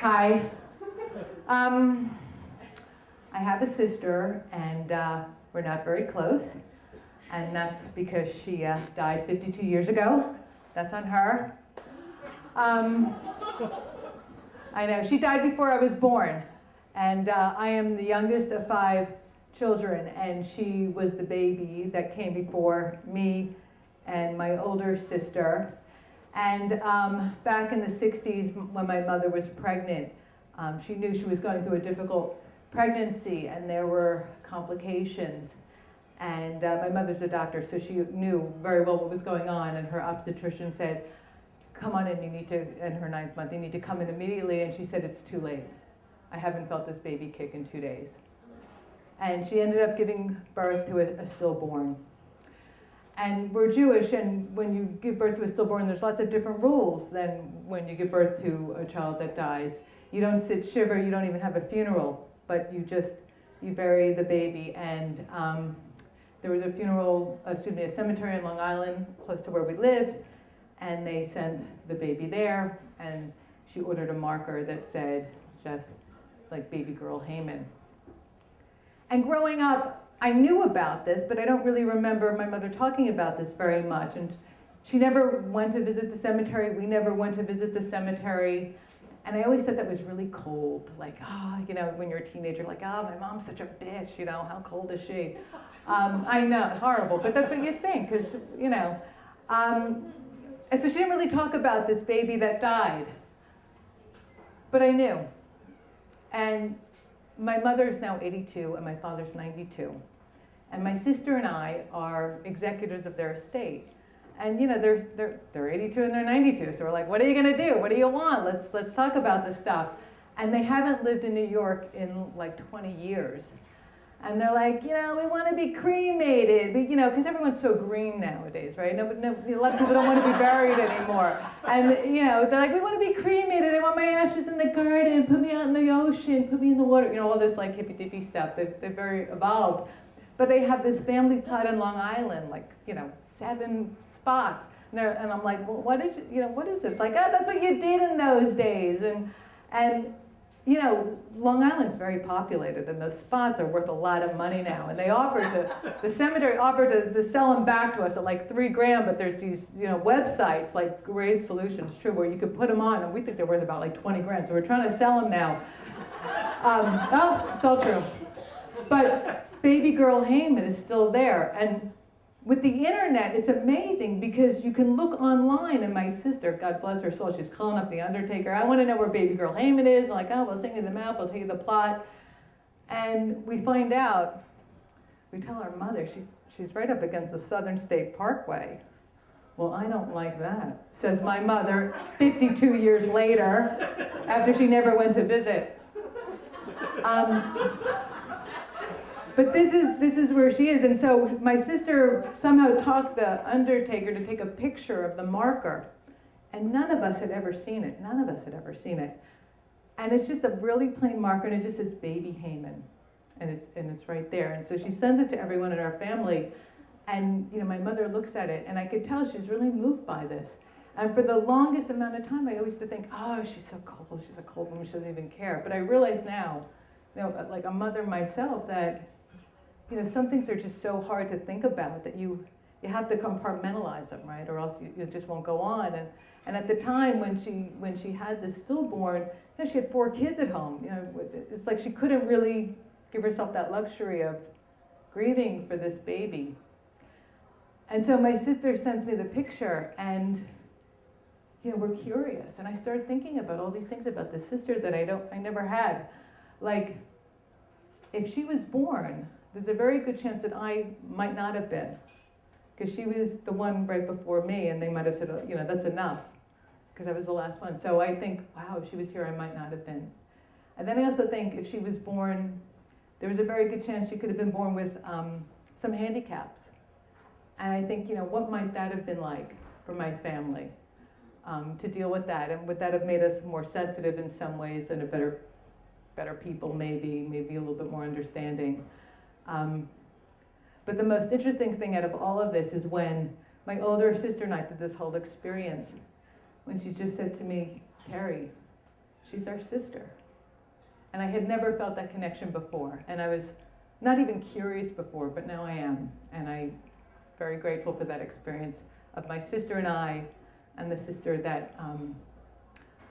Hi. I have a sister, and we're not very close. And that's because she died 52 years ago. That's on her. I know, she died before I was born. And I am the youngest of 5 children, and she was the baby that came before me and my older sister. And back in the 60s, when my mother was pregnant, she knew she was going through a difficult pregnancy, and there were complications. And my mother's a doctor, so she knew very well what was going on, and her obstetrician said, come on in, you need to, in her 9th month, you need to come in immediately. And she said, it's too late. I haven't felt this baby kick in 2 days. And she ended up giving birth to a stillborn. And we're Jewish, and when you give birth to a stillborn, there's lots of different rules than when you give birth to a child that dies. You don't sit shiva, you don't even have a funeral, but you bury the baby. And there was a a cemetery in Long Island, close to where we lived, and they sent the baby there, and she ordered a marker that said, just like baby girl Heyman. And growing up, I knew about this, but I don't really remember my mother talking about this very much. And she never went to visit the cemetery. We never went to visit the cemetery. And I always thought that was really cold. Like, when you're a teenager, like, my mom's such a bitch, how cold is she? I know, it's horrible, but that's what you think, because, and so she didn't really talk about this baby that died. But I knew. And my mother is now 82, and my father's 92. And my sister and I are executors of their estate. And they're 82 and they're 92. So we're like, what are you gonna do? What do you want? Let's talk about this stuff. And they haven't lived in New York in like 20 years. And they're like, we want to be cremated, because everyone's so green nowadays, right? A lot of people don't want to be buried anymore. And they're like, we want to be cremated. I want my ashes in the garden. Put me out in the ocean. Put me in the water. All this like hippy dippy stuff. They're very evolved. But they have this family plot in Long Island, like 7 spots. And I'm like, well, what is this? Like, that's what you did in those days. And Long Island's very populated, and those spots are worth a lot of money now. And the cemetery offered to sell them back to us at like $3,000, but there's these, websites like Grave Solutions, true, where you could put them on, and we think they're worth about like $20,000. So we're trying to sell them now. It's all true. But baby girl Heyman is still there. And with the internet, it's amazing because you can look online, and my sister, God bless her soul, she's calling up the Undertaker. I want to know where baby girl Heyman is. I'm like, we'll send you the map, we'll tell you the plot. And we find out, we tell our mother, she's right up against the Southern State Parkway. Well, I don't like that, says my mother 52 years later, after she never went to visit. But this is where she is. And so my sister somehow talked the Undertaker to take a picture of the marker. And none of us had ever seen it. And it's just a really plain marker, and it just says baby Heyman. And it's right there. And so she sends it to everyone in our family. And my mother looks at it, and I could tell she's really moved by this. And for the longest amount of time, I always used to think, she's so cold. She's a cold woman. She doesn't even care. But I realize now, like a mother myself, that some things are just so hard to think about that you have to compartmentalize them, right? Or else you just won't go on. And at the time when she had this stillborn, she had 4 kids at home. It's like she couldn't really give herself that luxury of grieving for this baby. And so my sister sends me the picture, and we're curious. And I started thinking about all these things about this sister that I never had. Like, if she was born, there's a very good chance that I might not have been, because she was the one right before me, and they might have said, that's enough, because I was the last one. So I think, wow, if she was here, I might not have been. And then I also think if she was born, there was a very good chance she could have been born with some handicaps. And I think, what might that have been like for my family to deal with that? And would that have made us more sensitive in some ways and a better people, maybe a little bit more understanding? But the most interesting thing out of all of this is when my older sister and I did this whole experience, when she just said to me, Terry, she's our sister. And I had never felt that connection before. And I was not even curious before, but now I am. And I'm very grateful for that experience of my sister and I, and the sister that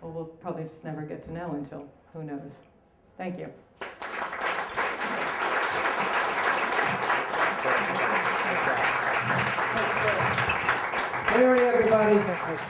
we'll probably just never get to know until who knows. Thank you. Mary, everybody.